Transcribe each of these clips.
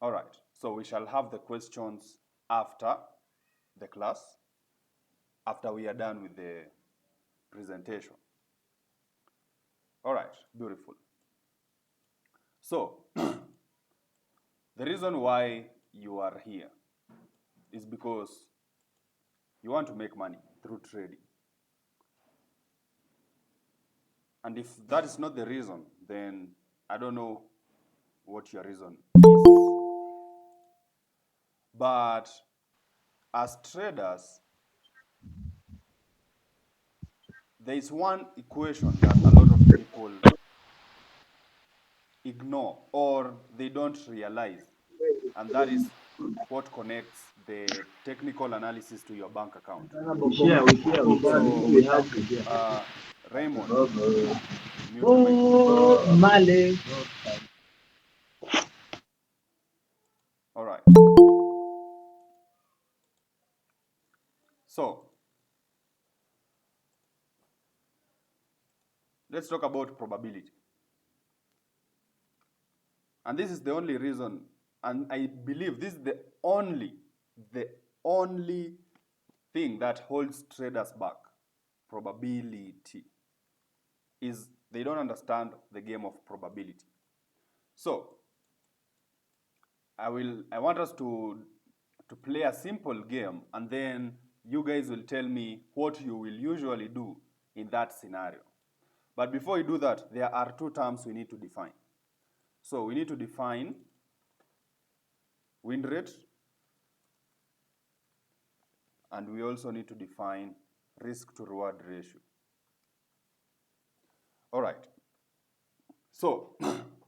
All right, so we shall have the questions after the class, after we are done with the presentation. All right, beautiful. So, the reason why you are here is because you want to make money through trading. And if that is not the reason, then I don't know what your reason is. But as traders, there is one equation that a lot of people ignore or they don't realize, and that is what connects the technical analysis to your bank account. So, Raymond, mute your mic. All right. So, let's talk about probability. And this is the only reason, and I believe this is the only thing that holds traders back. Probability is they don't understand the game of probability. So, I want us to play a simple game, and then you guys will tell me what you will usually do in that scenario. But before you do that, there are two terms we need to define. So we need to define win rate, and we also need to define risk to reward ratio. All right. So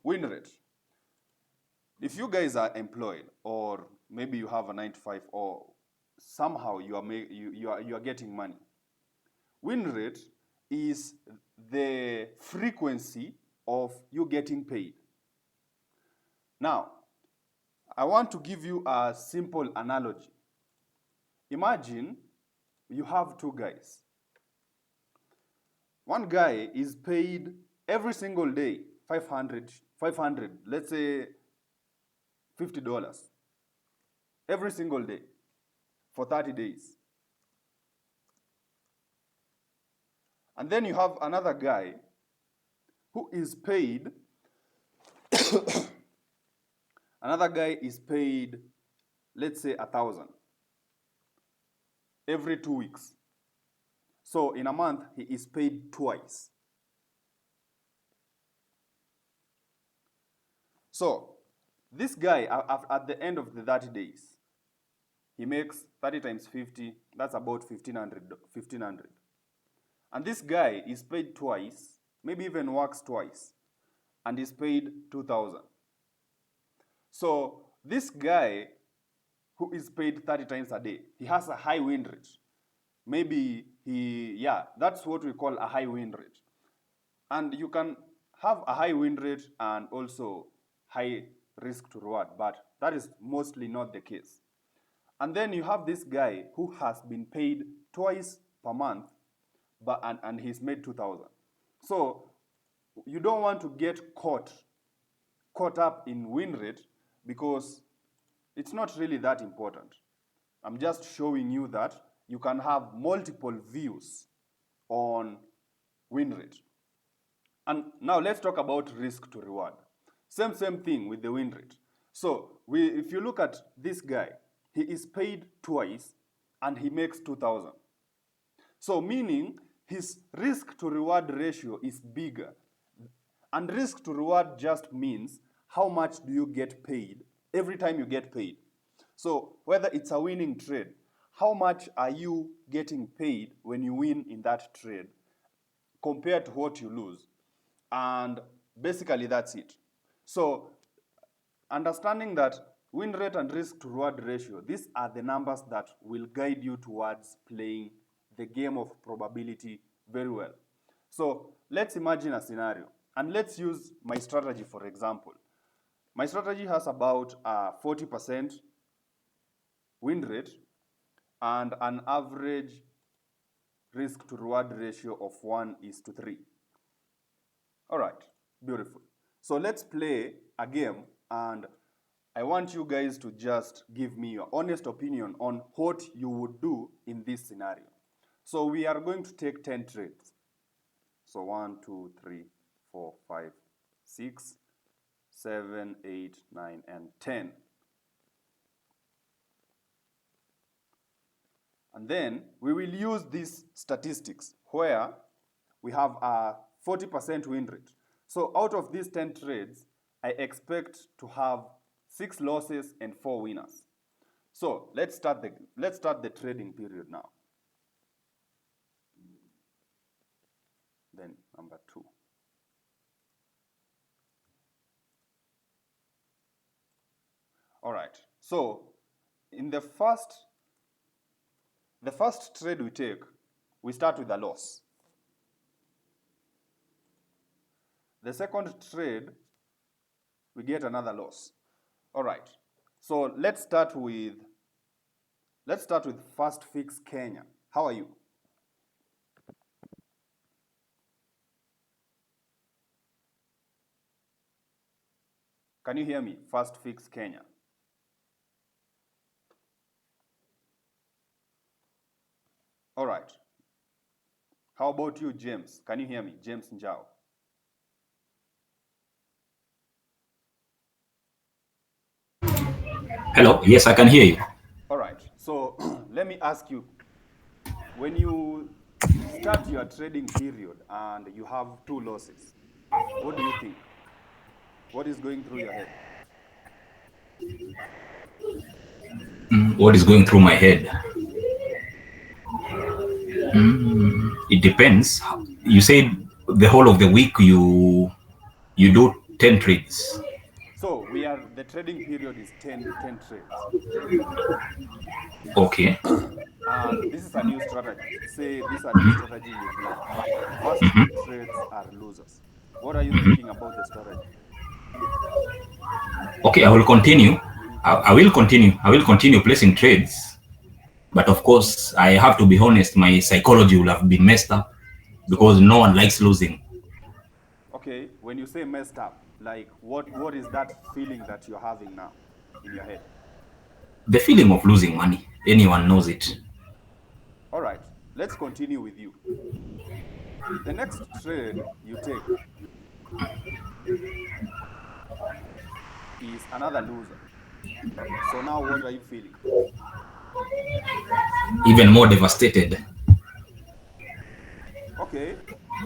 win rate. If you guys are employed, or maybe you have a 9 to 5, or somehow you are getting money, win rate is the frequency of you getting paid. Now, I want to give you a simple analogy. Imagine you have two guys. One guy is paid every single day 500, let's say $50 every single day for 30 days. And then you have another guy who is paid, let's say 1,000 every 2 weeks. So in a month, he is paid twice. So this guy, at the end of the 30 days, he makes 30 times 50, that's about 1,500. And this guy is paid twice, maybe even works twice, and is paid 2,000. So this guy who is paid 30 times a day, he has a high win rate. Maybe that's what we call a high win rate. And you can have a high win rate and also high risk to reward, but that is mostly not the case. And then you have this guy who has been paid twice per month, and he's made 2,000. So you don't want to get caught up in win rate because it's not really that important. I'm just showing you that you can have multiple views on win rate. And now let's talk about risk to reward. Same thing with the win rate. So if you look at this guy, he is paid twice and he makes 2,000. So meaning his risk to reward ratio is bigger. And risk to reward just means how much do you get paid every time you get paid. So whether it's a winning trade, how much are you getting paid when you win in that trade compared to what you lose? And basically that's it. So understanding that win rate and risk to reward ratio, these are the numbers that will guide you towards playing the game of probability very well. So let's imagine a scenario, and let's use my strategy for example. My strategy has about 40% win rate and an average risk to reward ratio of 1:3. All right, beautiful. So let's play a game, and I want you guys to just give me your honest opinion on what you would do in this scenario. So we are going to take 10 trades. So 1, 2, 3, 4, 5, 6, 7, 8, 9, and 10. And then we will use these statistics where we have a 40% win rate. So out of these 10 trades, I expect to have 6 losses and 4 winners. So let's start the trading period now. Then number 2. All right. So in the first trade we take, we start with a loss. The second trade, we get another loss. All right. So let's start with First Fix Kenya. How are you? Can you hear me? First Fix Kenya. All right. How about you, James? Can you hear me? James Njao. Hello, yes, I can hear you. All right. So let me ask you, when you start your trading period and you have 2 losses, what do you think? What is going through your head? What is going through my head? It depends. You said the whole of the week you do 10 trades. So the trading period is 10 trades. Okay. And this is a new strategy. Say this is a new strategy you've learned. The first 2 trades are losers. What are you thinking about the strategy? Okay, I will continue. I will continue. I will continue placing trades. But of course, I have to be honest, my psychology will have been messed up because no one likes losing. Okay, when you say messed up, like what is that feeling that you're having now in your head? The feeling of losing money, anyone knows it. All right, let's continue with you. The next trade you take is another loser. So now what are you feeling? Even more devastated. Okay,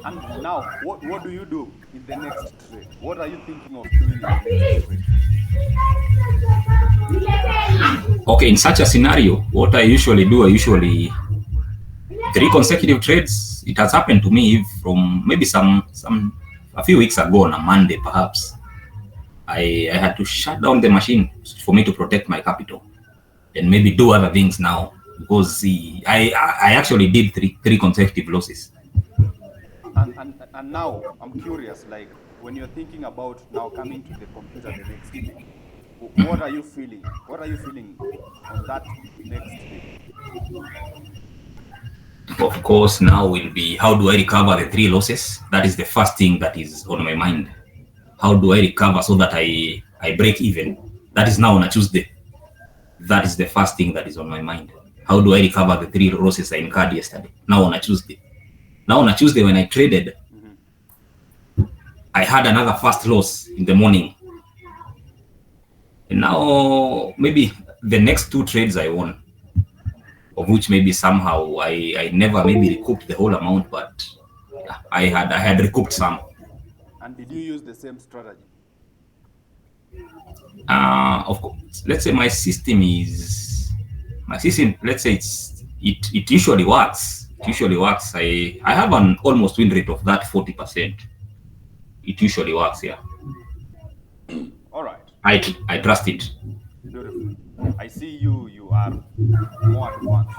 and now what do you do in the next trade? What are you thinking of doing in the next trade? Okay, in such a scenario, what I usually do, I usually 3 consecutive trades. It has happened to me from maybe a few weeks ago on a Monday, perhaps. I had to shut down the machine for me to protect my capital and maybe do other things now because I actually did three consecutive losses. And now I'm curious, like when you're thinking about now coming to the computer the next day, what are you feeling? What are you feeling on that next day? Of course, now will be how do I recover the 3 losses? That is the first thing that is on my mind. How do I recover so that I break even? That is now on a Tuesday. That is the first thing that is on my mind. How do I recover the 3 losses I incurred yesterday? Now on a Tuesday. Now on a Tuesday when I traded, I had another first loss in the morning. And now maybe the next 2 trades I won, of which maybe somehow I never maybe recouped the whole amount, but I had recouped some. And did you use the same strategy? Of course, let's say my system. Let's say it usually works. It usually works. I have an almost win rate of that 40%. It usually works. Yeah. All right. I trust it. Beautiful. I see you are more advanced.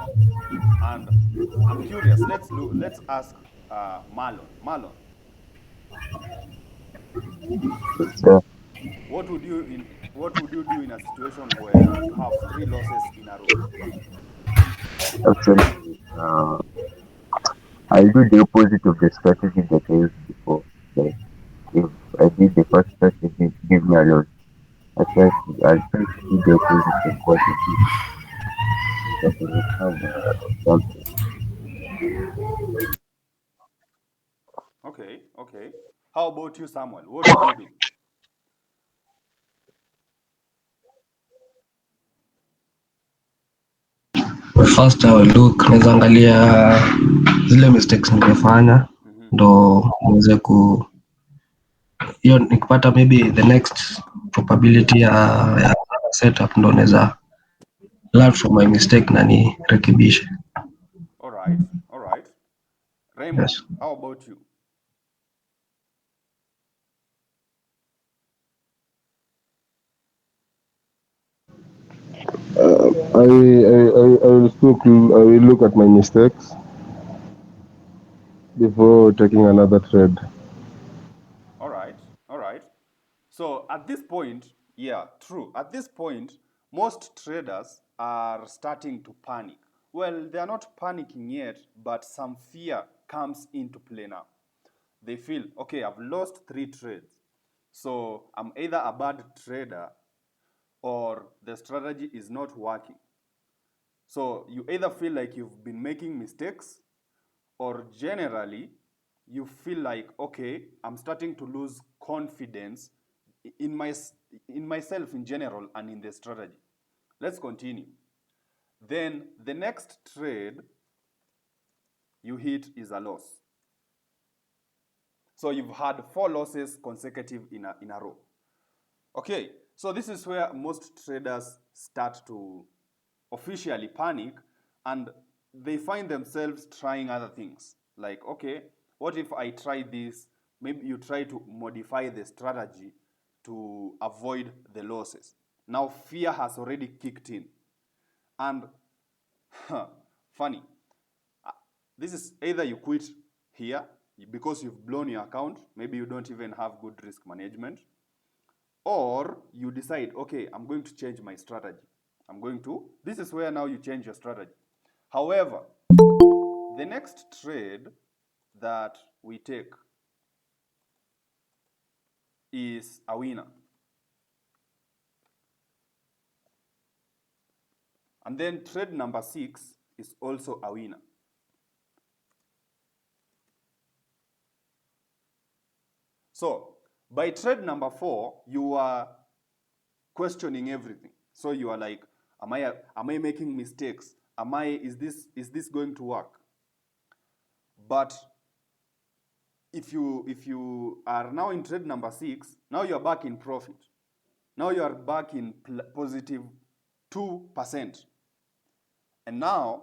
And I'm curious. Let's ask Marlon. Marlon, So what would you do in a situation where you have 3 losses in a row? actually, I'll do the opposite of the strategy that I used before. Like if I did the first strategy, give me a loss. I try to do the opposite of what it is, but I will have something. Okay, okay. How about you, Samuel? What do you do? First I will look, naweza angalia zile mistakes nimefanya Mm-hmm. ndo niweze ku hiyo nikipata maybe the next probability ya setup ndo naweza learn from my mistake na nirekebishe. All right, all right. Raymond, Yes. how about you? I will look at my mistakes before taking another trade. All right, all right. So at this point, yeah, true. At this point, most traders are starting to panic. Well, they are not panicking yet, but some fear comes into play now. They feel, okay, I've lost 3 trades. So I'm either a bad trader or the strategy is not working. So you either feel like you've been making mistakes or generally you feel like, okay, I'm starting to lose confidence in myself in general and in the strategy. Let's continue. Then the next trade you hit is a loss. So you've had 4 losses consecutive in a row. Okay, so this is where most traders start to officially panic and they find themselves trying other things. Like, okay, what if I try this? Maybe you try to modify the strategy to avoid the losses. Now fear has already kicked in. And funny, this is either you quit here because you've blown your account, maybe you don't even have good risk management, or you decide, okay, I'm going to change my strategy. This is where now you change your strategy. However, the next trade that we take is a winner. And then trade number 6 is also a winner. So by trade number 4, you are questioning everything. So you are like, am I making mistakes? Is this going to work? But if you are now in trade number 6, now you are back in profit. Now you are back in positive 2%. And now,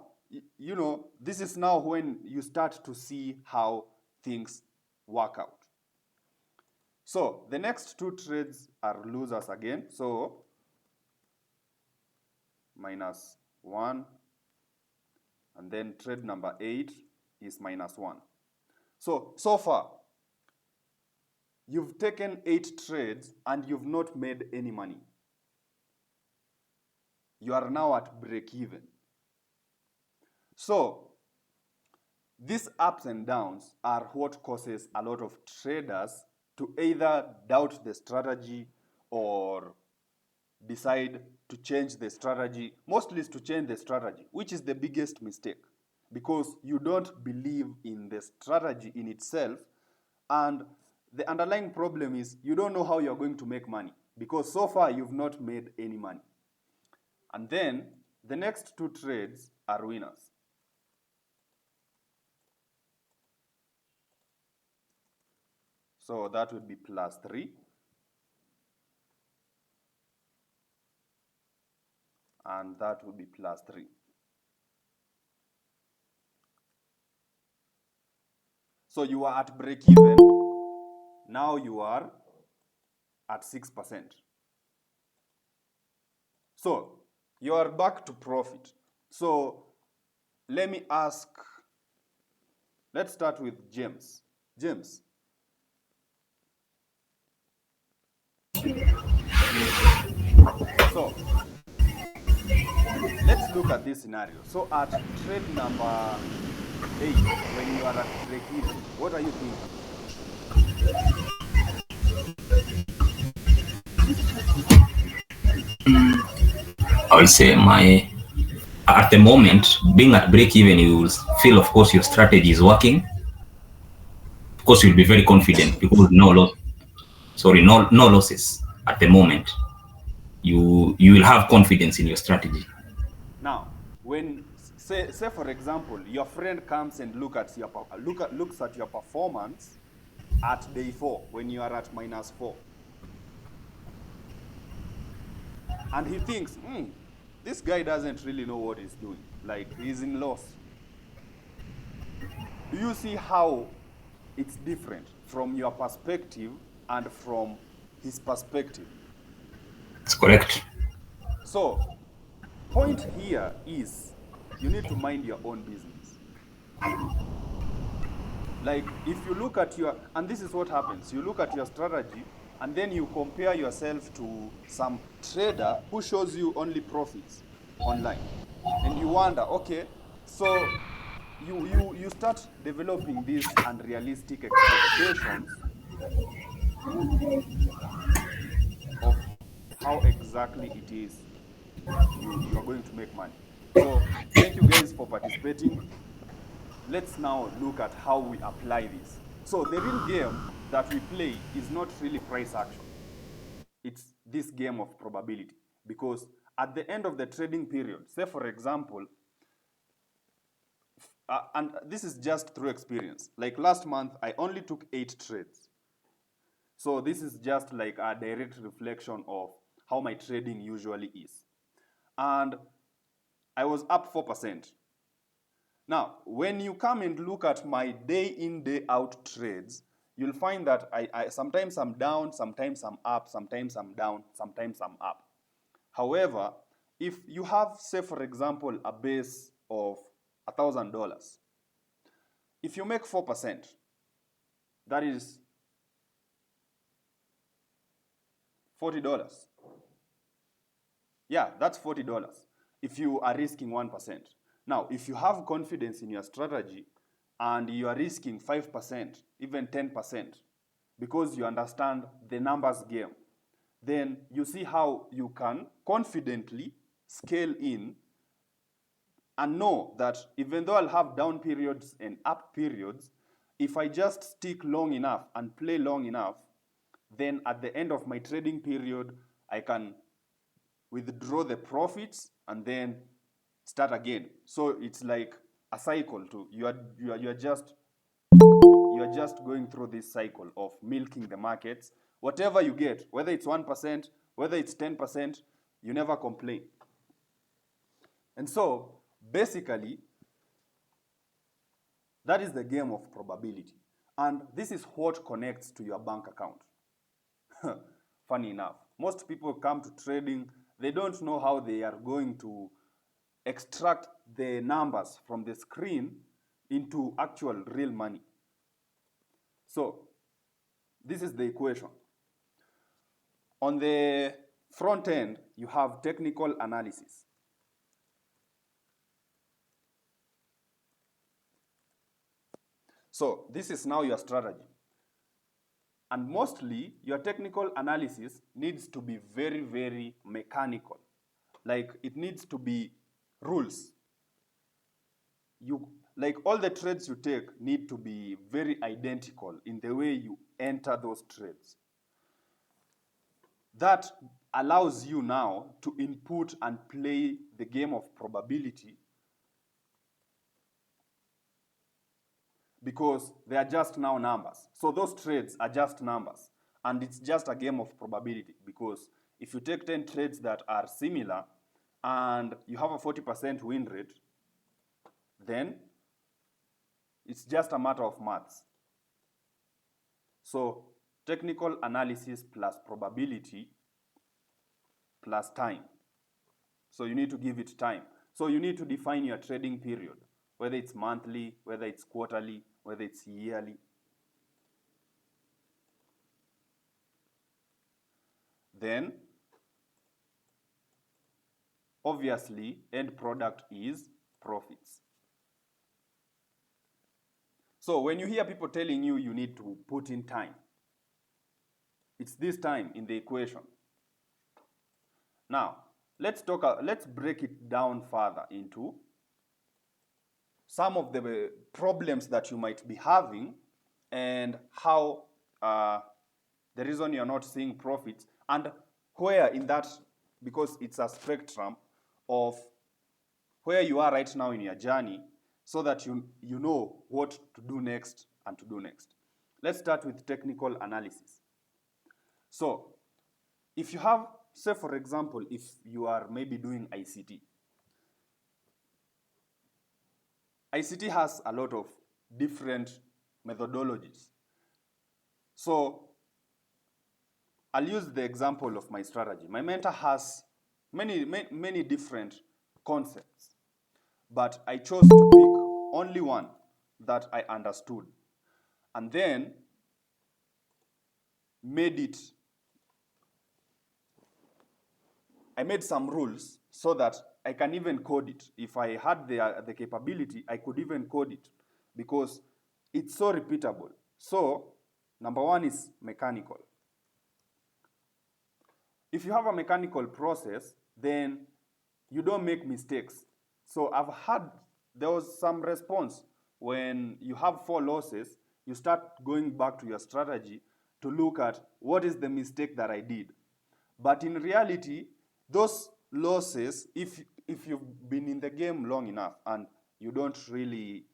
this is now when you start to see how things work out. So the next 2 trades are losers again. So -1, and then trade number 8 is -1. So far, you've taken 8 trades and you've not made any money. You are now at break even. So these ups and downs are what causes a lot of traders to either doubt the strategy or decide to change the strategy. Mostly is to change the strategy, which is the biggest mistake, because you don't believe in the strategy in itself, and the underlying problem is you don't know how you're going to make money, because so far you've not made any money. And then the next 2 trades are winners. So that would be +3. And that would be +3. So you are at break even. Now you are at 6%. So you are back to profit. So let me ask, let's start with James. James. So let's look at this scenario. So at trade number 8, when you are at break even, what are you thinking? I will say at the moment, being at break even, you will feel, of course, your strategy is working. Of course, you'll be very confident because no losses at the moment. You will have confidence in your strategy. Now, when say for example, your friend comes and looks at your performance at day 4 when you are at -4, and he thinks, this guy doesn't really know what he's doing. Like, he's in loss. Do you see how it's different from your perspective and from his perspective? It's correct. So, point here is you need to mind your own business. Like, if you look at and this is what happens, you look at your strategy and then you compare yourself to some trader who shows you only profits online. And you wonder, okay, so you start developing these unrealistic expectations of how exactly it is you are going to make money. So thank you guys for participating. Let's now look at how we apply this. So the real game that we play is not really price action. It's this game of probability, because at the end of the trading period, say for example, and this is just through experience. Like last month, I only took 8 trades. So this is just like a direct reflection of how my trading usually is. And I was up 4%. Now, when you come and look at my day in, day out trades, you'll find that I sometimes I'm down, sometimes I'm up, sometimes I'm down, sometimes I'm up. However, if you have, say for example, a base of $1,000, if you make 4%, that is $40. Yeah, that's $40 if you are risking 1%. Now, if you have confidence in your strategy and you are risking 5%, even 10%, because you understand the numbers game, then you see how you can confidently scale in and know that even though I'll have down periods and up periods, if I just stick long enough and play long enough, then at the end of my trading period, I can withdraw the profits and then start again. So it's like a cycle too. You are just going through this cycle of milking the markets. Whatever you get, whether it's 1%, whether it's 10%, you never complain. And so basically, that is the game of probability. And this is what connects to your bank account. Funny enough, most people come to trading, they don't know how they are going to extract the numbers from the screen into actual real money. So this is the equation. On the front end, you have technical analysis. So this is now your strategy. And mostly, your technical analysis needs to be very, very mechanical. Like, it needs to be rules. Like, all the trades you take need to be very identical in the way you enter those trades. That allows you now to input and play the game of probability, because they are just now numbers. So those trades are just numbers. And it's just a game of probability, because if you take 10 trades that are similar and you have a 40% win rate, then it's just a matter of maths. So technical analysis plus probability plus time. So you need to give it time. So you need to define your trading period, whether it's monthly, whether it's quarterly, whether it's yearly. Then, obviously, end product is profits. So when you hear people telling you you need to put in time, it's this time in the equation. Now, let's break it down further into some of the problems that you might be having and how the reason you're not seeing profits and where in that, because it's a spectrum of where you are right now in your journey, so that you know what to do next and to do next. Let's start with technical analysis. So if you have, say for example, if you are maybe doing ICT, ICT has a lot of different methodologies. So I'll use the example of my strategy. My mentor has many different concepts, but I chose to pick only one that I understood, and then I made some rules so that I can even code it. If I had the capability, I could even code it because it's so repeatable. So number one is mechanical. If you have a mechanical process, then you don't make mistakes. So there was some response when you have 4 losses, you start going back to your strategy to look at what is the mistake that I did. But in reality, those losses, if you've been in the game long enough and you don't really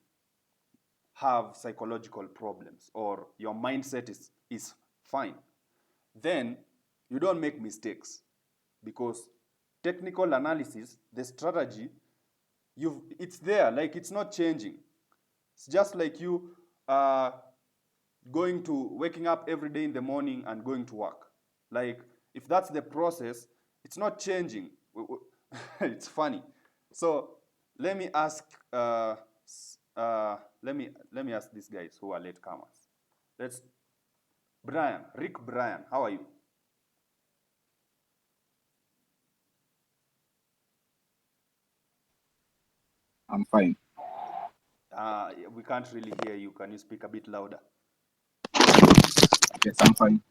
have psychological problems or your mindset is fine, then you don't make mistakes, because technical analysis, the strategy, it's there, like it's not changing. It's just like you waking up every day in the morning and going to work. Like if that's the process, it's not changing. It's funny. So let me ask let me ask these guys who are latecomers. Rick Brian, how are you? I'm fine. We can't really hear you. Can you speak a bit louder? Yes, I'm fine.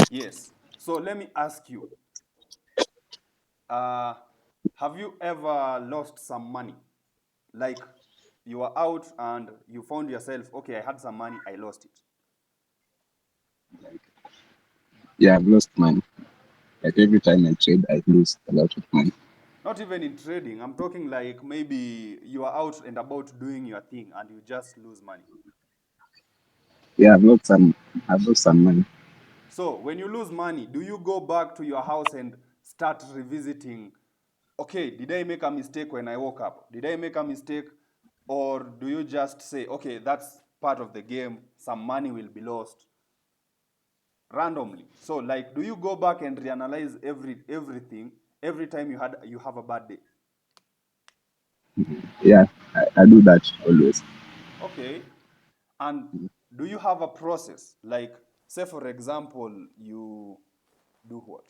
Yes. So let me ask you, have you ever lost some money? Like you were out and you found yourself, okay, I had some money, I lost it. Yeah, I've lost money. Like every time I trade, I lose a lot of money. Not even in trading. I'm talking like maybe you are out and about doing your thing and you just lose money. Yeah, I've lost some money. So when you lose money, do you go back to your house and start revisiting, okay, did I make a mistake when I woke up? Did I make a mistake? Or do you just say, okay, that's part of the game, some money will be lost randomly? So like, do you go back and reanalyze everything every time you have a bad day? Yeah, I do that always. Okay. And do you have a process? Like, say for example, you do what?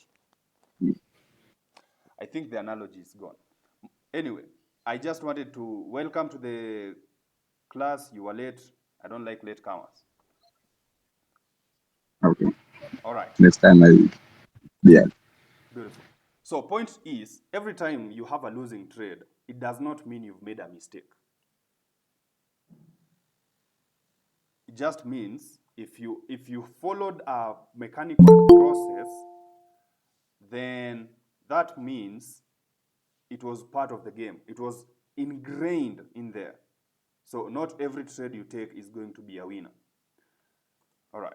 I think the analogy is gone. Anyway, I just wanted to welcome to the class. You were late. I don't like latecomers. Okay. All right. Next time yeah. Beautiful. So point is, every time you have a losing trade, it does not mean you've made a mistake. It just means if you followed a mechanical process, then that means it was part of the game. It was ingrained in there. So not every trade you take is going to be a winner. All right.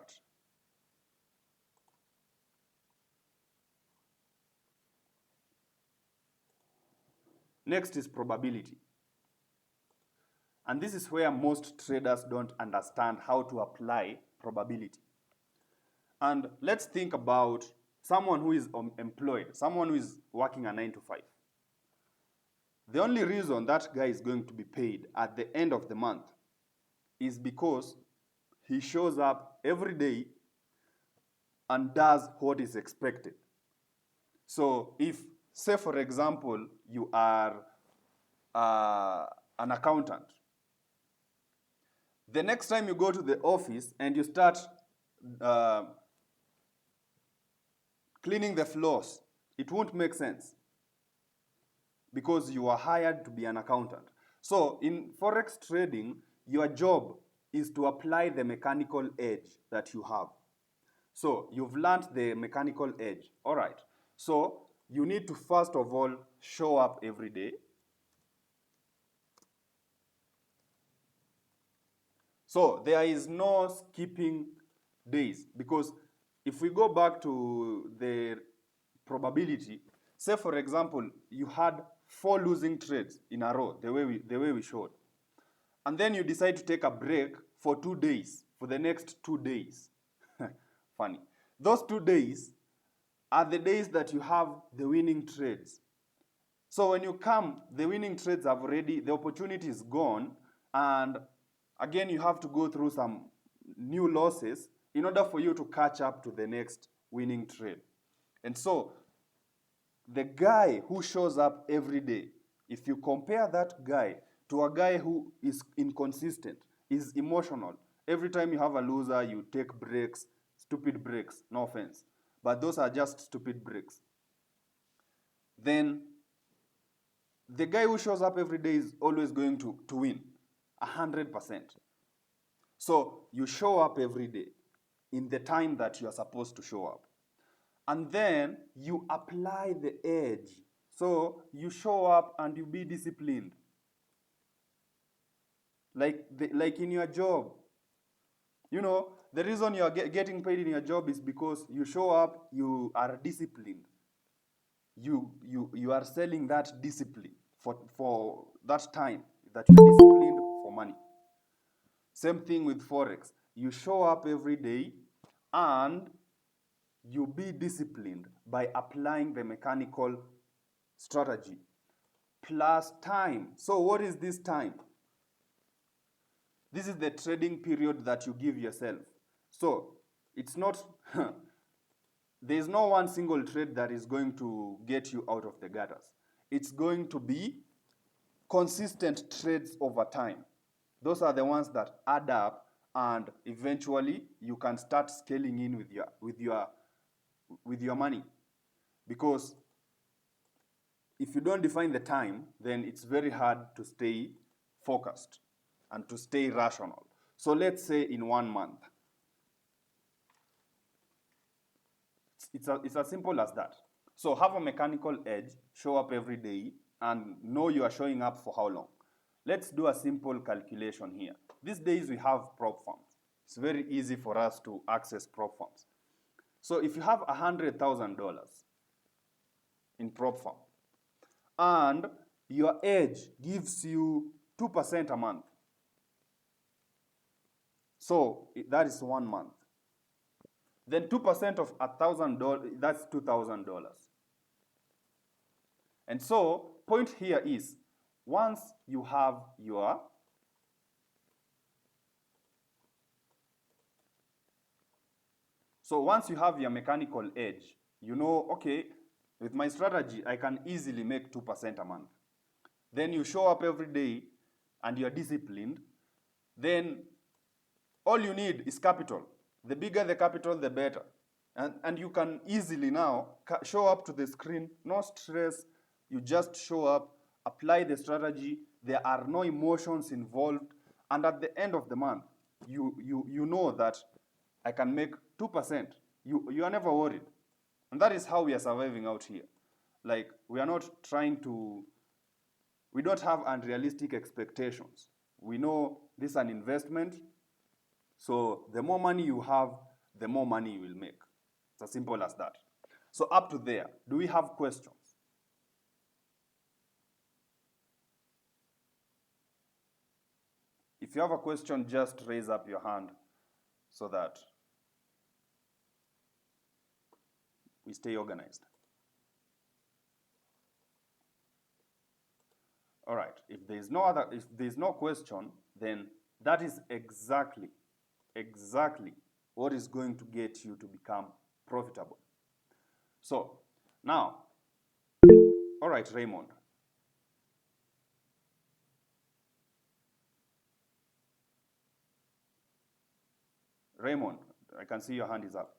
Next is probability. And this is where most traders don't understand how to apply probability. And let's think about someone who is employed, someone who is working a 9 to 5. The only reason that guy is going to be paid at the end of the month is because he shows up every day and does what is expected. So if, say for example, you are an accountant, the next time you go to the office and you start cleaning the floors, it won't make sense. because you are hired to be an accountant. So in forex trading, your job is to apply the mechanical edge that you have. So you've learned the mechanical edge. All right. So you need to first of all show up every day. So there is no skipping days, because if we go back to the probability, say for example, you had 4 losing trades in a row, the way we showed. And then you decide to take a break for 2 days, for the next 2 days. Funny. Those 2 days are the days that you have the winning trades. So when you come, the winning trades have already, the opportunity is gone, and again you have to go through some new losses in order for you to catch up to the next winning trade. And so the guy who shows up every day, if you compare that guy to a guy who is inconsistent, is emotional, every time you have a loser, you take breaks, stupid breaks, no offense, but those are just stupid breaks, then the guy who shows up every day is always going to win 100%. So you show up every day in the time that you are supposed to show up. And then you apply the edge. So you show up and you be disciplined. Like in your job. You know, the reason you are getting paid in your job is because you show up, you are disciplined. You are selling that discipline for that time that you're disciplined for money. Same thing with forex. You show up every day and you be disciplined by applying the mechanical strategy plus time. So what is this time? This is the trading period that you give yourself. So it's not there is no one single trade that is going to get you out of the gutters. It's going to be consistent trades over time. Those are the ones that add up, and eventually you can start scaling in with your money. Because if you don't define the time, then it's very hard to stay focused and to stay rational. So let's say in 1 month. It's as simple as that. So have a mechanical edge, show up every day, and know you are showing up for how long. Let's do a simple calculation here. These days we have prop firms. It's very easy for us to access prop firms. So if you have $100,000 in prop firm, and your edge gives you 2% a month, so that is 1 month. Then 2% of $1,000, that's $2,000. And so, point here is, once you have your mechanical edge, you know, okay, with my strategy, I can easily make 2% a month. Then you show up every day and you're disciplined, then all you need is capital. The bigger the capital, the better. And you can easily now show up to the screen, no stress. You just show up, apply the strategy. There are no emotions involved. And at the end of the month, you know that I can make 2%. You are never worried. And that is how we are surviving out here. Like, we are not trying to, we don't have unrealistic expectations. We know this is an investment. So the more money you have, the more money you will make. It's as simple as that. So up to there, do we have questions? If you have a question, just raise up your hand so that we stay organized. All right, if there's no question, then that is exactly what is going to get you to become profitable. So now, all right, Raymond. Raymond, I can see your hand is up.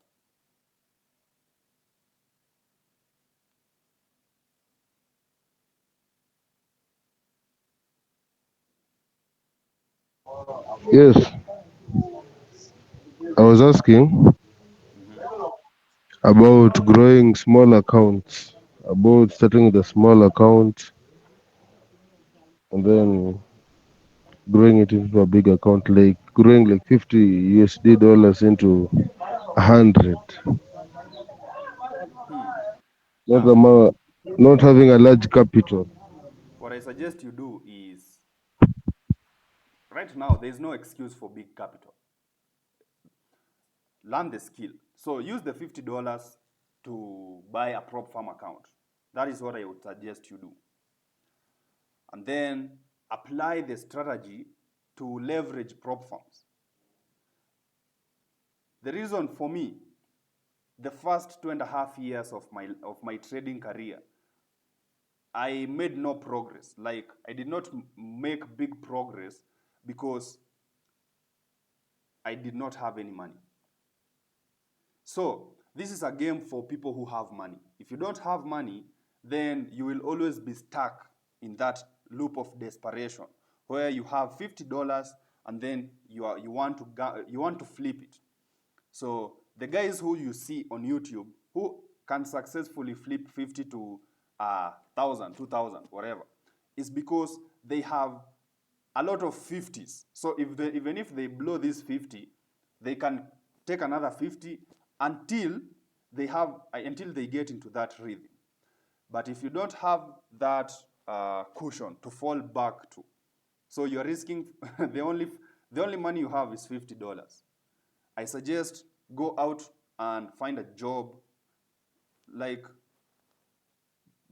Yes, I was asking about growing small accounts, about starting with a small account and then growing it into a big account, like growing like $50 into 100. Not Now, not having a large capital. what I suggest you do is, right now, there's no excuse for big capital. Learn the skill. So use the $50 to buy a prop farm account. That is what I would suggest you do. And then apply the strategy to leverage prop farms. The reason for me, the first 2.5 years of my trading career, I made no progress. Like, I did not make big progress because I did not have any money. So this is a game for people who have money. If you don't have money, then you will always be stuck in that loop of desperation where you have $50 and then you want to flip it. So the guys who you see on YouTube who can successfully flip 50 to 1,000, 2,000, whatever, is because they have a lot of 50s. So even if they blow this 50, they can take another 50 until they get into that rhythm. But if you don't have that cushion to fall back to, so you're risking the only money you have is $50. I suggest go out and find a job. Like,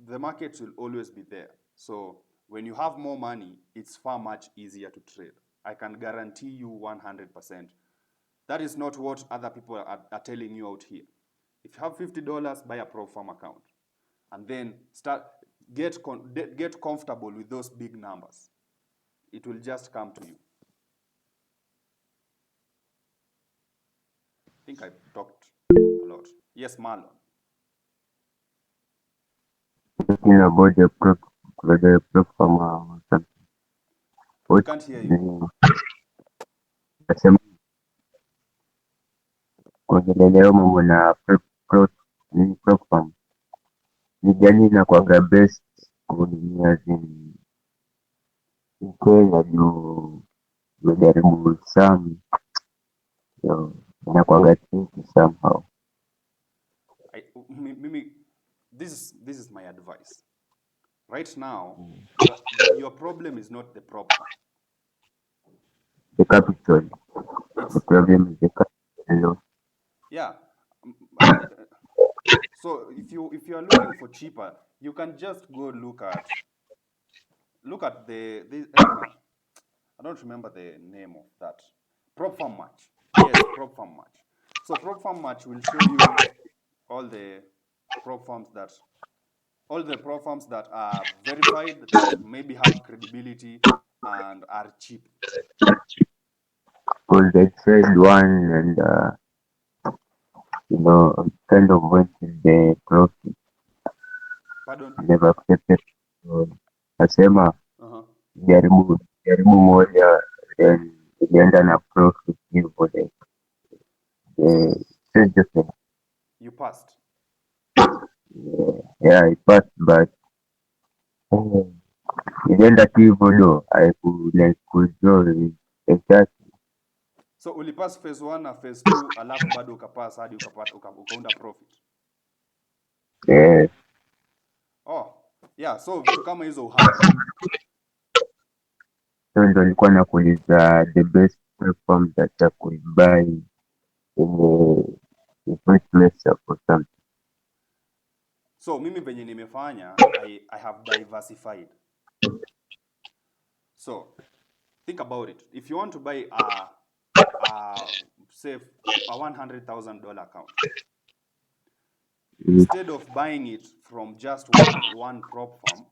the market will always be there. So when you have more money, it's far much easier to trade. I can guarantee you 100%. That is not what other people are telling you out here. If you have $50, buy a prop farm account, and then get comfortable with those big numbers. It will just come to you. I think I talked a lot. Yes, Marlon. Talking about the prop farmer. I What can't hear you. nasema kuongelelea mambo na prop farm ni gani inakuwaga best kununia Kenya juu imejaribu some so inakuwaga tricky somehow. This is my advice. Right now, your problem is not the prop farm. The capital. The problem is the capital. Yeah. So if you are looking for cheaper, you can just go look at I don't remember the name of that. Prop farm match. Yes, prop farm match. So prop farm match will show you all the prop farms that are verified, that maybe have credibility and are cheap. Because they trade one and kind of went in the profit. Pardon? Never accepted. So, nasema jaribu moja then ilienda na profit hivyo just You passed. yeah I passed but ilienda tu hivyo do kuenjoy exactly. So ulipass phase 1 na phase 2 alafu bado ukapass hadi ukaunda profit. Yeah. Oh, yeah, so vitu kama hizo happen. So ndo nilikuwa nakuuliza the best platform that I could buy in the first place or something. So mimi venye nimefanya, I have diversified. So think about it. If you want to buy say a $100,000 account, instead of buying it from just one prop farm,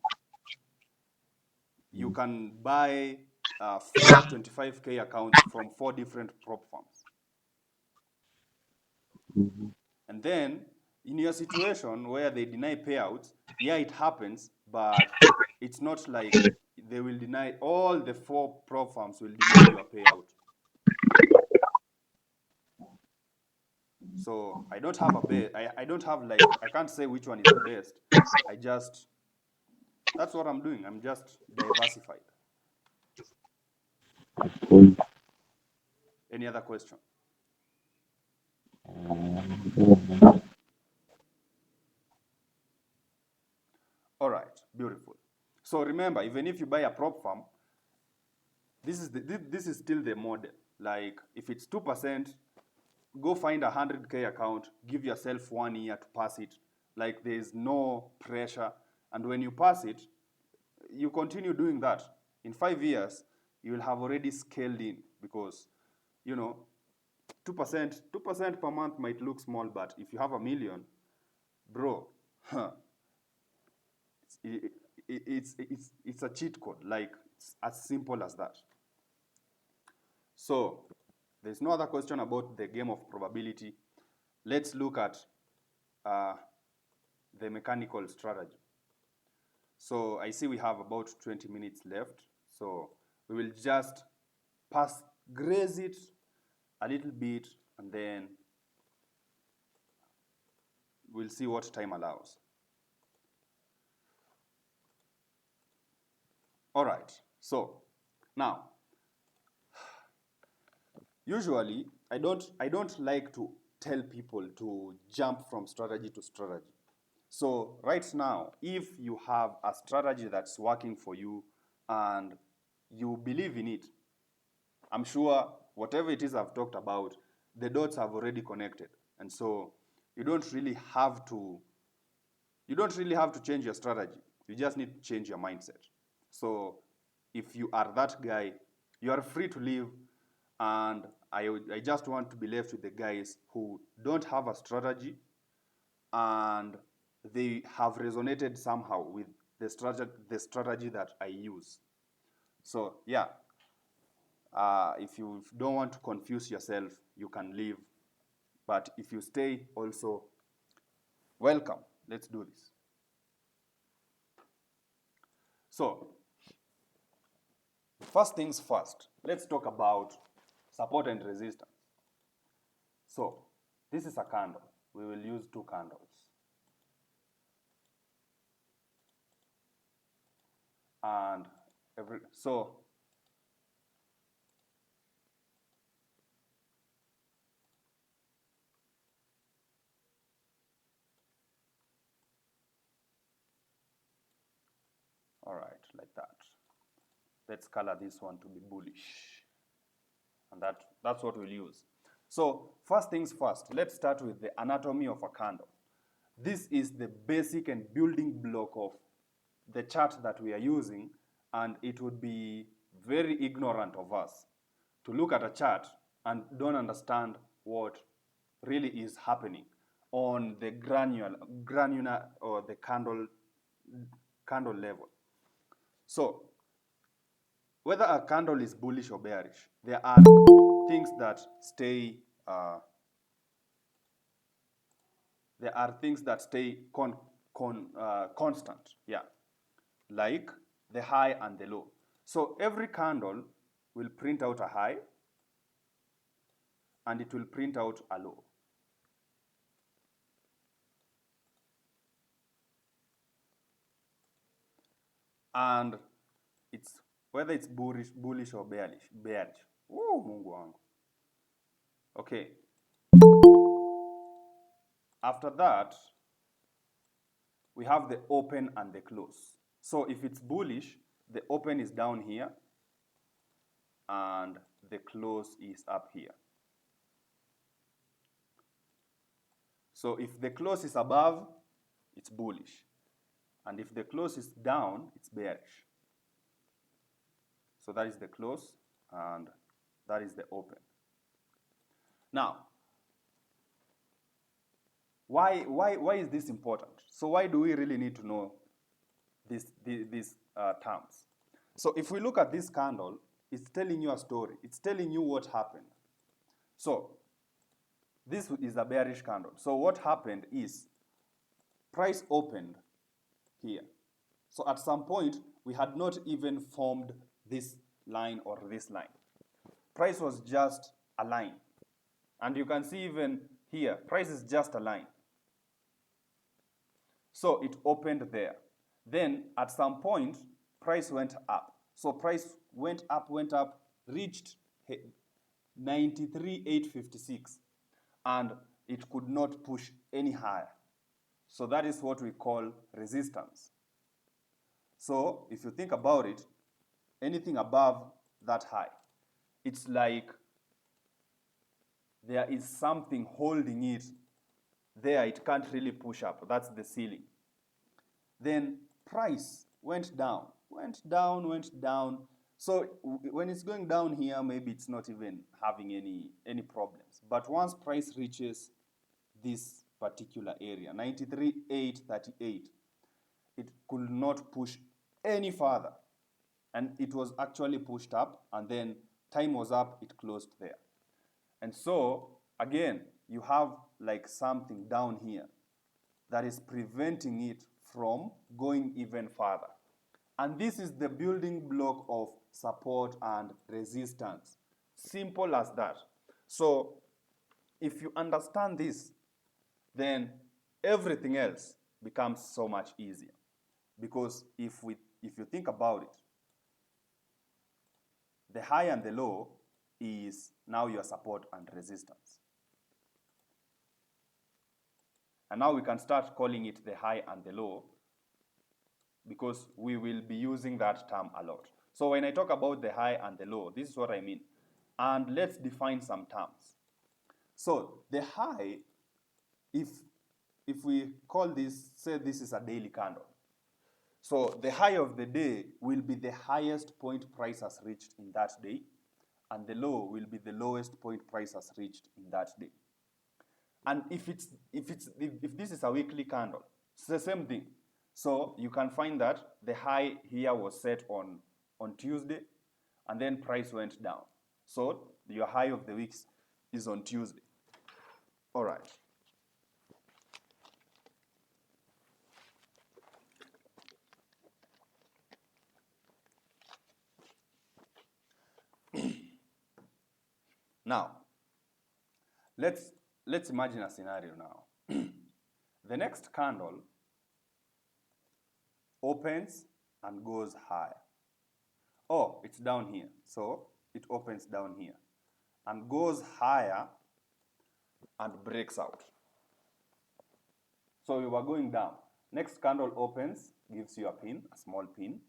you can buy 4 25K accounts from 4 different prop farms. And then in your situation where they deny payouts, yeah, it happens, but it's not like they will deny, all the 4 prop firms will deny your payout. So I don't have a best. I don't have, like, I can't say which one is the best. That's what I'm doing. I'm just diversified. Any other question? All right, beautiful. So remember, even if you buy a prop firm, this is still the model. Like, if it's 2%, go find a 100K account, give yourself 1 year to pass it. Like, there's no pressure. And when you pass it, you continue doing that. In 5 years, you will have already scaled in, because, 2% per month might look small, but if you have 1 million, bro, it's a cheat code. Like, it's as simple as that. So there's no other question about the game of probability. Let's look at the mechanical strategy. So I see we have about 20 minutes left. So we will just graze it a little bit, and then we'll see what time allows. All right, so now, usually I don't like to tell people to jump from strategy to strategy. So right now, if you have a strategy that's working for you and you believe in it, I'm sure whatever it is I've talked about, the dots have already connected. And so you don't really have to change your strategy. You just need to change your mindset. So if you are that guy, you are free to leave. And I just want to be left with the guys who don't have a strategy and they have resonated somehow with the strategy that I use. So yeah, if you don't want to confuse yourself, you can leave. But if you stay also, welcome. Let's do this. So first things first, let's talk about support and resistance. So this is a candle. We will use 2 candles. And all right, like that. Let's color this one to be bullish. And that's what we'll use. So first things first, let's start with the anatomy of a candle. This is the basic and building block of the chart that we are using, and it would be very ignorant of us to look at a chart and don't understand what really is happening on the granular or the candle level. So whether a candle is bullish or bearish, there are things that stay constant, yeah, like the high and the low. So every candle will print out a high and it will print out a low. And it's whether it's bullish or bearish. Oh, Mungu wangu. Okay. After that, we have the open and the close. So if it's bullish, the open is down here and the close is up here. So if the close is above, it's bullish. And if the close is down, it's bearish. So that is the close and that is the open. Now, why is this important? So why do we really need to know these terms? So if we look at this candle, it's telling you a story. It's telling you what happened. So this is a bearish candle. So what happened is price opened here. So at some point, we had not even formed this line or this line. Price was just a line. And you can see even here, price is just a line. So it opened there. Then at some point, price went up. So price went up, reached 93,856, and it could not push any higher. So that is what we call resistance. So if you think about it, anything above that high, it's like there is something holding it there. It can't really push up. That's the ceiling. Then price went down. So when it's going down here, maybe it's not even having any problems. But once price reaches this particular area, 93,838, it could not push any further. And it was actually pushed up, and then time was up, it closed there. And so, again, you have like something down here that is preventing it from going even further. And this is the building block of support and resistance. Simple as that. So if you understand this, then everything else becomes so much easier. Because if you think about it, the high and the low is now your support and resistance. And now we can start calling it the high and the low, because we will be using that term a lot. So when I talk about the high and the low, this is what I mean. And let's define some terms. So the high, if we call this, say this is a daily candle. So the high of the day will be the highest point price has reached in that day, and the low will be the lowest point price has reached in that day. And if this is a weekly candle, it's the same thing. So you can find that the high here was set on Tuesday, and then price went down. So your high of the weeks is on Tuesday. All right. Now, let's imagine a scenario now. The next candle opens and goes higher. Oh, it's down here. So it opens down here and goes higher and breaks out. So we were going down. Next candle opens, gives you a pin, a small pin.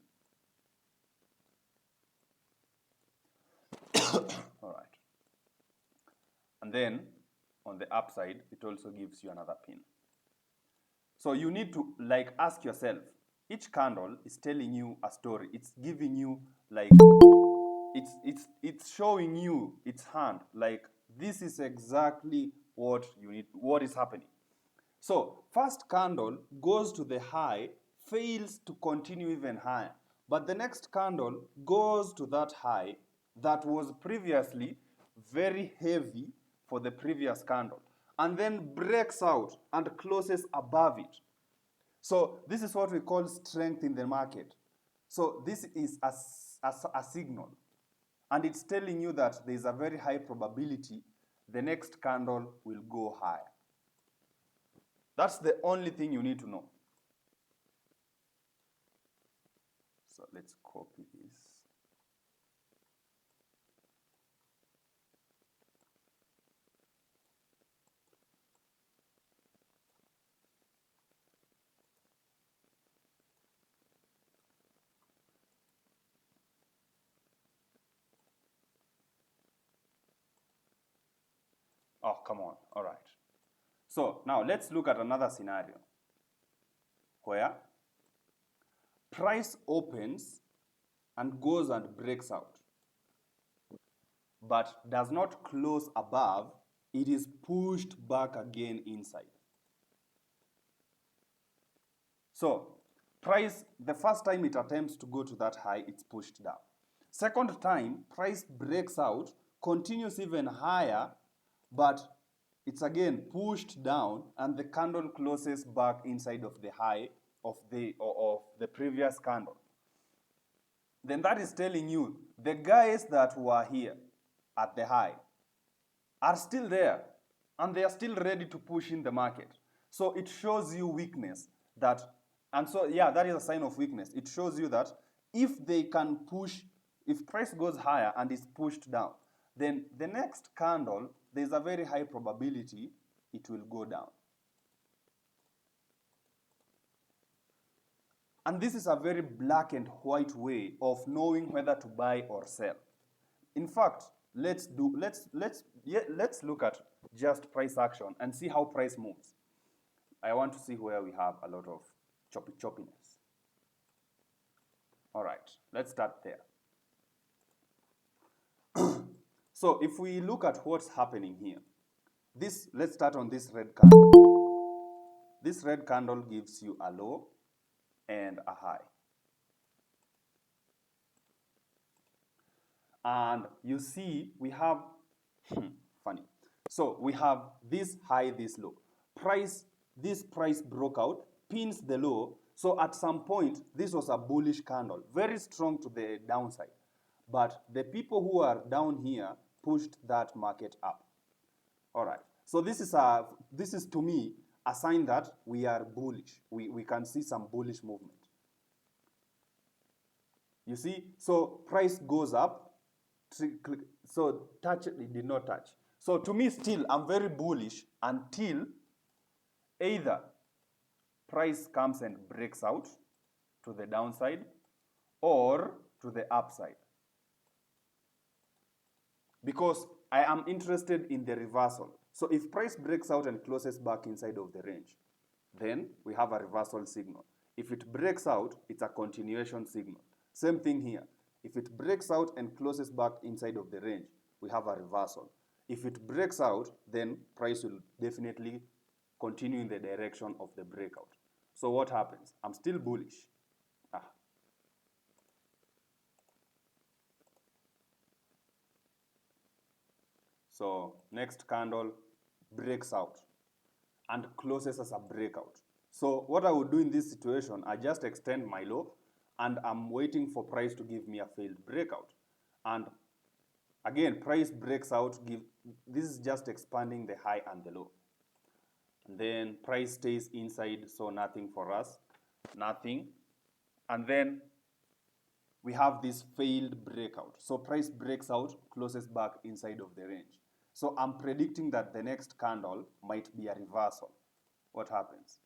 All right. And then on the upside, it also gives you another pin. So you need to like ask yourself, each candle is telling you a story. It's giving you like, it's showing you its hand. Like this is exactly what you need, what is happening. So first candle goes to the high, fails to continue even higher. But the next candle goes to that high that was previously very heavy for the previous candle, and then breaks out and closes above it. So this is what we call strength in the market. So this is a signal, and it's telling you that there is a very high probability the next candle will go higher. That's the only thing you need to know. So let's copy this. Oh, come on. All right. So now let's look at another scenario where price opens and goes and breaks out, but does not close above. It is pushed back again inside. So price, the first time it attempts to go to that high, it's pushed down. Second time, price breaks out, continues even higher, but it's again pushed down, and the candle closes back inside of the high of the previous candle, then that is telling you the guys that were here at the high are still there and they are still ready to push in the market. So it shows you weakness that, and so yeah, that is a sign of weakness. It shows you that if they can push, if price goes higher and is pushed down, then the next candle, there's a very high probability it will go down. And this is a very black and white way of knowing whether to buy or sell. In fact, let's look at just price action and see how price moves. I want to see where we have a lot of choppiness. All right, let's start there. So if we look at what's happening here, let's start on this red candle. This red candle gives you a low and a high. And you see we have, funny. So we have this high, this low. This price broke out, pins the low. So at some point, this was a bullish candle, very strong to the downside. But the people who are down here pushed that market up. All right. So this is to me a sign that we are bullish. We can see some bullish movement. You see, so price goes up. So it did not touch. So to me still, I'm very bullish until either price comes and breaks out to the downside or to the upside. Because I am interested in the reversal. So if price breaks out and closes back inside of the range, then we have a reversal signal. If it breaks out, it's a continuation signal. Same thing here. If it breaks out and closes back inside of the range, we have a reversal. If it breaks out, then price will definitely continue in the direction of the breakout. So what happens? I'm still bullish. So next candle breaks out and closes as a breakout. So what I would do in this situation, I just extend my low and I'm waiting for price to give me a failed breakout. And again, price breaks out, this is just expanding the high and the low. And then price stays inside, so nothing for us, nothing. And then we have this failed breakout. So price breaks out, closes back inside of the range. So I'm predicting that the next candle might be a reversal. What happens?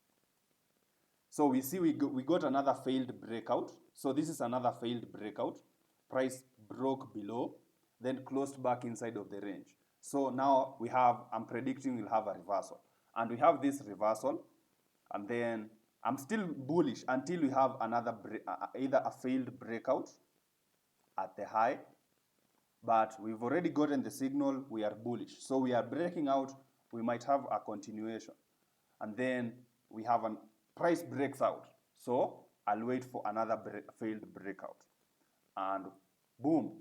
So we see we got another failed breakout. So this is another failed breakout. Price broke below, then closed back inside of the range. So now I'm predicting we'll have a reversal. And we have this reversal, and then I'm still bullish until we have another, either a failed breakout at the high, but we've already gotten the signal, we are bullish. So we are breaking out, we might have a continuation. And then we have a price breaks out. So I'll wait for another failed breakout. And boom,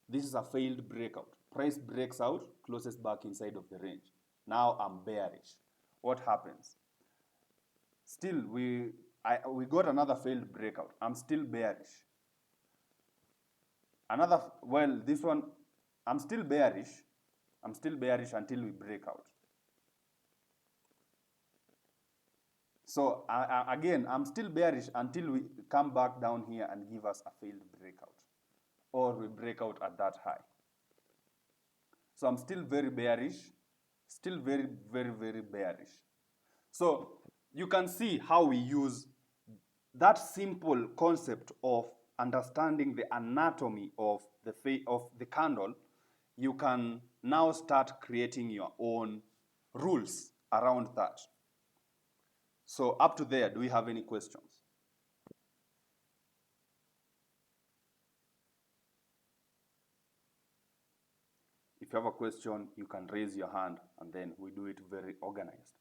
this is a failed breakout. Price breaks out, closes back inside of the range. Now I'm bearish. What happens? Still, we got another failed breakout. I'm still bearish. This one, I'm still bearish. I'm still bearish until we break out. So again, I'm still bearish until we come back down here and give us a failed breakout, or we break out at that high. So I'm still very bearish, still very, very, very bearish. So you can see how we use that simple concept of understanding the anatomy of the candle. You can now start creating your own rules around that. So up to there, do we have any questions? If you have a question, you can raise your hand and then we do it very organized.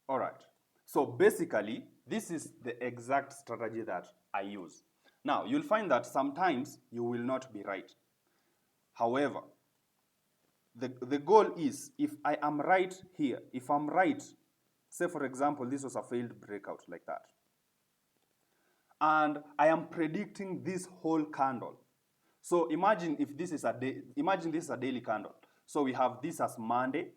All right. So basically, this is the exact strategy that I use. Now, you'll find that sometimes you will not be right. However, the goal is, if I am right here, if I'm right, say for example, this was a failed breakout like that, and I am predicting this whole candle. So imagine if this is a day, imagine this is a daily candle. So we have this as Monday,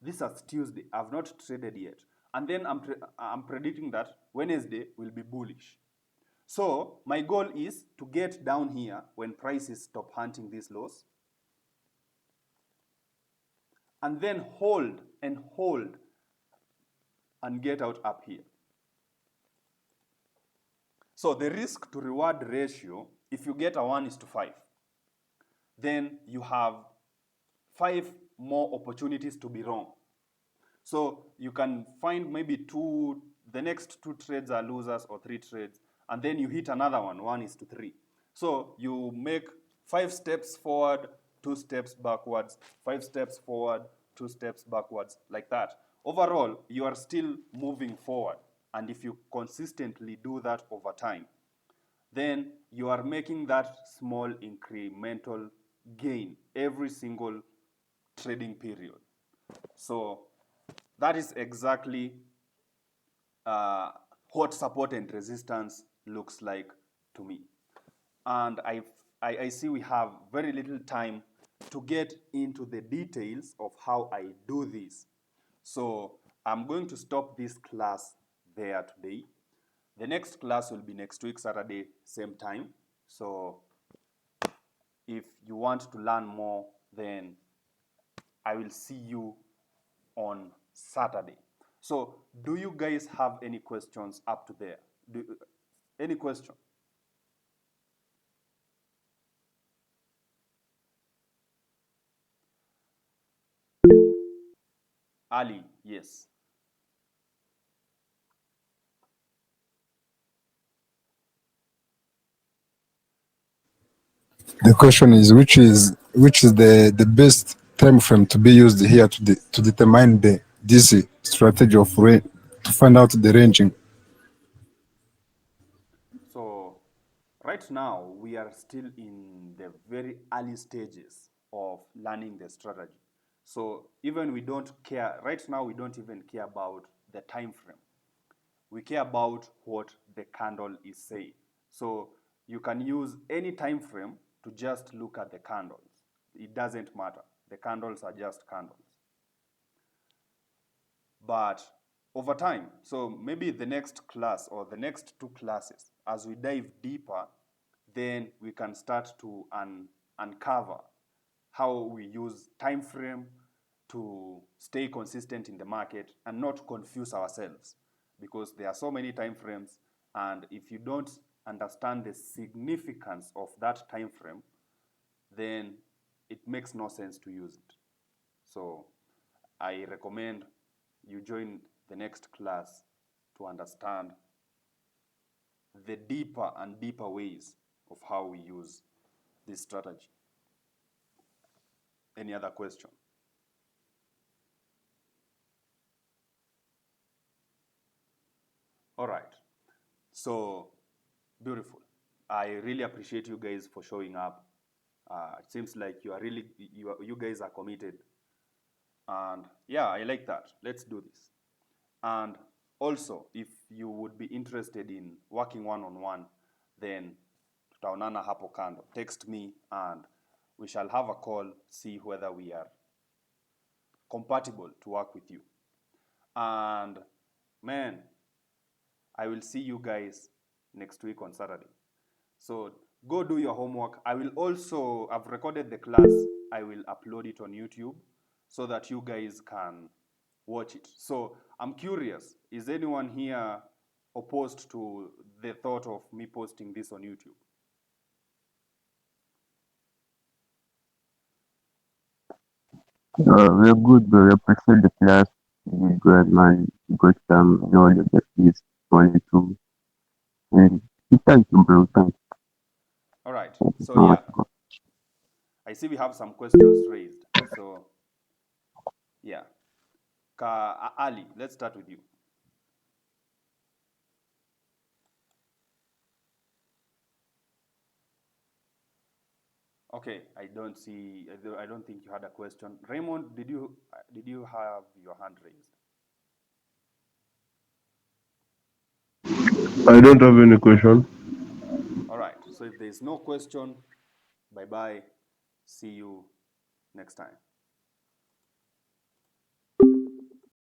this as Tuesday. I've not traded yet. And then I'm predicting that Wednesday will be bullish. So my goal is to get down here when prices stop hunting these lows, and then hold and hold and get out up here. So the risk to reward ratio, if you get a 1:5, then you have 5 more opportunities to be wrong. So you can find maybe the next 2 trades are losers or 3 trades, and then you hit another one, 1:3. So you make 5 steps forward, 2 steps backwards, 5 steps forward, 2 steps backwards, like that. Overall, you are still moving forward. And if you consistently do that over time, then you are making that small incremental gain every single trading period. So that is exactly what support and resistance looks like to me. And I see we have very little time to get into the details of how I do this. So I'm going to stop this class there today. The next class will be next week, Saturday, same time. So if you want to learn more, then I will see you on Saturday. So do you guys have any questions up to there? Any question? Ali, yes. The question is which is the best time frame to be used here to determine this strategy of to find out the ranging. So right now we are still in the very early stages of learning the strategy. So even we don't care, right now we don't even care about the time frame. We care about what the candle is saying. So you can use any time frame to just look at the candles. It doesn't matter. The candles are just candles. But over time, so maybe the next class or the next 2 classes, as we dive deeper, then we can start to uncover how we use time frame to stay consistent in the market and not confuse ourselves, because there are so many time frames, and if you don't understand the significance of that time frame, then it makes no sense to use it. So I recommend you join the next class to understand the deeper and deeper ways of how we use this strategy. Any other question? All right. So beautiful. I really appreciate you guys for showing up. It seems like you guys are committed, and yeah, I like that. Let's do this. And also, if you would be interested in working one-on-one, then tutaonana hapo kando. Text me and we shall have a call, see whether we are compatible to work with you. And man, I will see you guys next week on Saturday. So go do your homework. I've recorded the class. I will upload it on YouTube so that you guys can watch it. So I'm curious, is anyone here opposed to the thought of me posting this on YouTube? We're good, bro. We appreciate the class. You did good, man. You got some knowledge at least, only two. And thank you, bro. Thank All right. you So so much, yeah, bro. I see we have some questions raised. So yeah, Ali, let's start with you. Okay, I don't see. I don't think you had a question. Raymond, did you have your hand raised? I don't have any question. All right. So if there is no question, bye bye. See you next time.